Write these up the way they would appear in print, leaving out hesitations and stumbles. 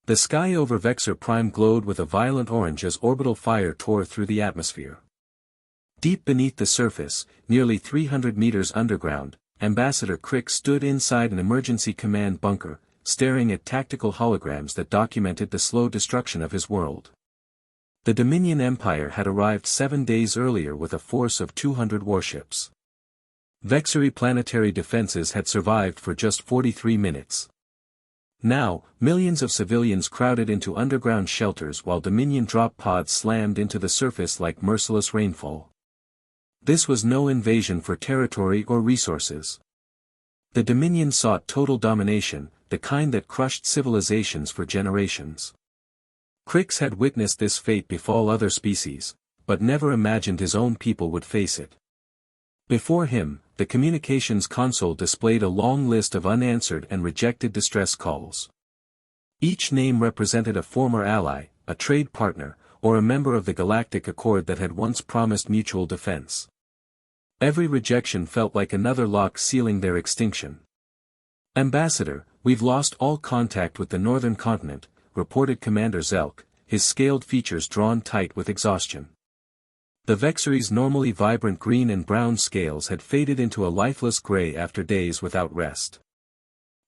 The sky over Vexor Prime glowed with a violent orange as orbital fire tore through the atmosphere. Deep beneath the surface, nearly 300 meters underground, Ambassador Crick stood inside an emergency command bunker, staring at tactical holograms that documented the slow destruction of his world. The Dominion Empire had arrived 7 days earlier with a force of 200 warships. Vexori planetary defenses had survived for just 43 minutes. Now, millions of civilians crowded into underground shelters while Dominion drop pods slammed into the surface like merciless rainfall. This was no invasion for territory or resources. The Dominion sought total domination, the kind that crushed civilizations for generations. Crix had witnessed this fate befall other species, but never imagined his own people would face it. Before him, the communications console displayed a long list of unanswered and rejected distress calls. Each name represented a former ally, a trade partner, or a member of the Galactic Accord that had once promised mutual defense. Every rejection felt like another lock sealing their extinction. "Ambassador, we've lost all contact with the northern continent," reported Commander Zelk, his scaled features drawn tight with exhaustion. The Vexori's normally vibrant green and brown scales had faded into a lifeless gray after days without rest.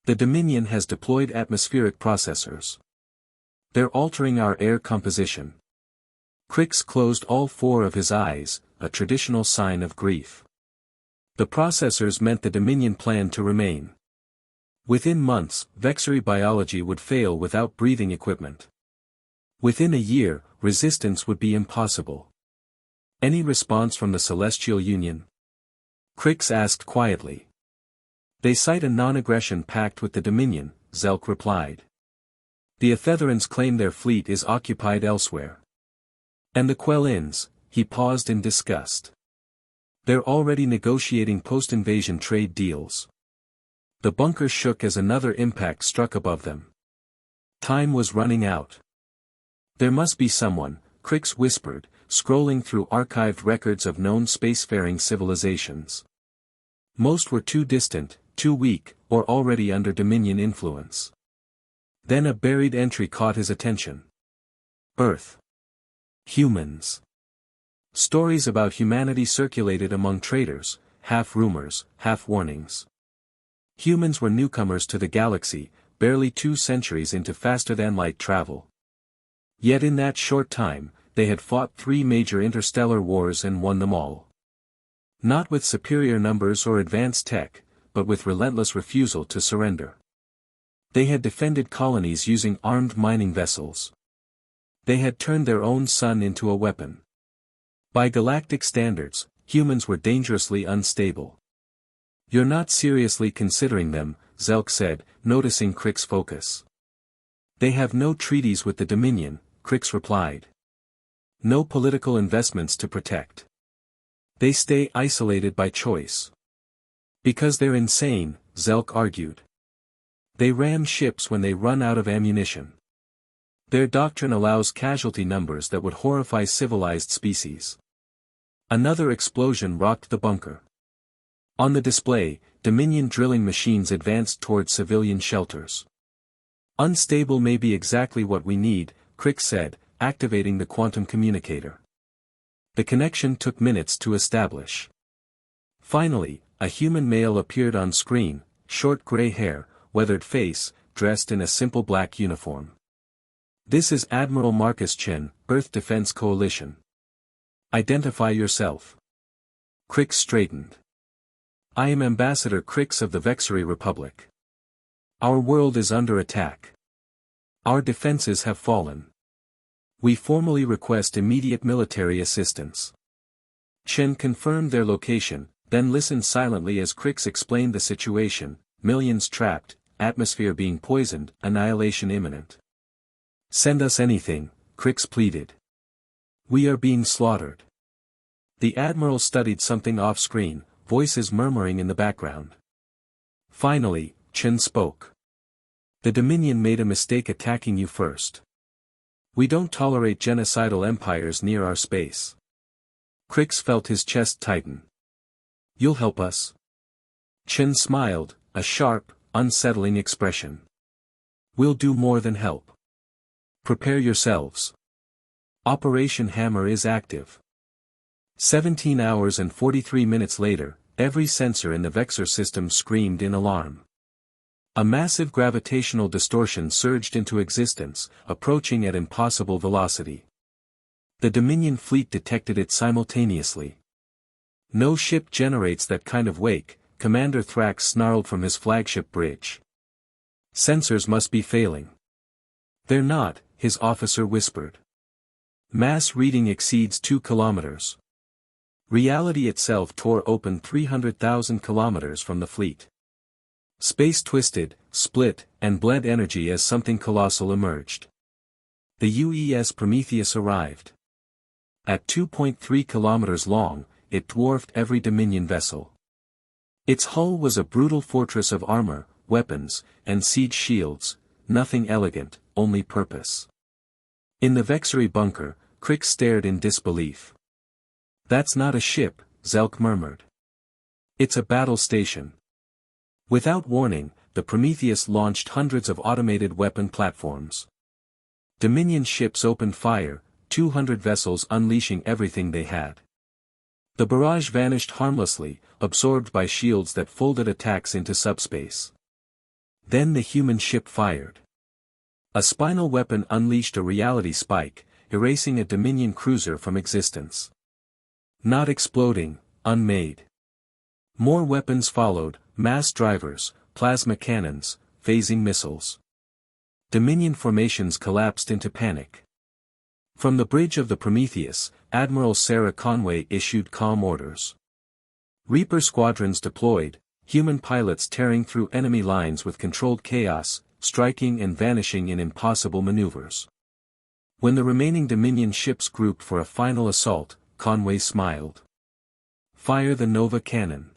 "The Dominion has deployed atmospheric processors. They're altering our air composition." Crix closed all 4 of his eyes, a traditional sign of grief. The processors meant the Dominion planned to remain. Within months, Vexori biology would fail without breathing equipment. Within a year, resistance would be impossible. "Any response from the Celestial Union?" Crix asked quietly. "They cite a non-aggression pact with the Dominion," Zelk replied. "The Ethetherans claim their fleet is occupied elsewhere. And the Quellins," he paused in disgust. "They're already negotiating post-invasion trade deals." The bunker shook as another impact struck above them. Time was running out. "There must be someone," Crix whispered, scrolling through archived records of known spacefaring civilizations. Most were too distant, too weak, or already under Dominion influence. Then a buried entry caught his attention. Earth. Humans. Stories about humanity circulated among traders, half rumors, half warnings. Humans were newcomers to the galaxy, barely 2 centuries into faster-than-light travel. Yet in that short time, they had fought 3 major interstellar wars and won them all. Not with superior numbers or advanced tech, but with relentless refusal to surrender. They had defended colonies using armed mining vessels. They had turned their own sun into a weapon. By galactic standards, humans were dangerously unstable. "You're not seriously considering them," Zelk said, noticing Crix's focus. "They have no treaties with the Dominion," Crix replied. "No political investments to protect. They stay isolated by choice." "Because they're insane," Zelk argued. "They ram ships when they run out of ammunition. Their doctrine allows casualty numbers that would horrify civilized species." Another explosion rocked the bunker. On the display, Dominion drilling machines advanced toward civilian shelters. "Unstable may be exactly what we need," Crix said, activating the quantum communicator. The connection took minutes to establish. Finally, a human male appeared on screen, short gray hair, weathered face, dressed in a simple black uniform. "This is Admiral Marcus Chen, Earth Defense Coalition. Identify yourself." Crix straightened. "I am Ambassador Crix of the Vexori Republic. Our world is under attack. Our defenses have fallen. We formally request immediate military assistance." Chen confirmed their location, then listened silently as Crix explained the situation: millions trapped, atmosphere being poisoned, annihilation imminent. "Send us anything," Crix pleaded. "We are being slaughtered." The Admiral studied something off-screen, voices murmuring in the background. Finally, Chen spoke. "The Dominion made a mistake attacking you first. We don't tolerate genocidal empires near our space." Crix felt his chest tighten. "You'll help us?" Chen smiled, a sharp, unsettling expression. "We'll do more than help. Prepare yourselves. Operation Hammer is active. 17 hours and 43 minutes later, every sensor in the Vexor system screamed in alarm. A massive gravitational distortion surged into existence, approaching at impossible velocity. The Dominion fleet detected it simultaneously. "No ship generates that kind of wake," Commander Thrax snarled from his flagship bridge. "Sensors must be failing." "They're not," his officer whispered. "Mass reading exceeds 2 kilometers. Reality itself tore open 300,000 kilometers from the fleet. Space twisted, split, and bled energy as something colossal emerged. The UES Prometheus arrived. At 2.3 kilometers long, it dwarfed every Dominion vessel. Its hull was a brutal fortress of armor, weapons, and siege shields, nothing elegant, only purpose. In the Vexory bunker, Crick stared in disbelief. "That's not a ship," Zelk murmured. "It's a battle station." Without warning, the Prometheus launched hundreds of automated weapon platforms. Dominion ships opened fire, 200 vessels unleashing everything they had. The barrage vanished harmlessly, absorbed by shields that folded attacks into subspace. Then the human ship fired. A spinal weapon unleashed a reality spike, erasing a Dominion cruiser from existence. Not exploding, unmade. More weapons followed, mass drivers, plasma cannons, phasing missiles. Dominion formations collapsed into panic. From the bridge of the Prometheus, Admiral Sarah Conway issued calm orders. Reaper squadrons deployed, human pilots tearing through enemy lines with controlled chaos, striking and vanishing in impossible maneuvers. When the remaining Dominion ships grouped for a final assault, Conway smiled. "Fire the Nova cannon."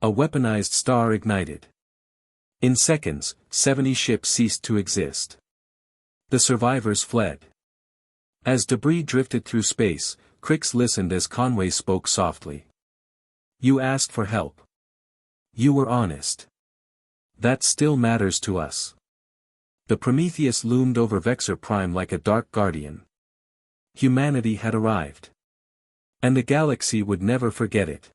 A weaponized star ignited. In seconds, 70 ships ceased to exist. The survivors fled. As debris drifted through space, Crix listened as Conway spoke softly. "You asked for help. You were honest. That still matters to us." The Prometheus loomed over Vexor Prime like a dark guardian. Humanity had arrived. And the galaxy would never forget it.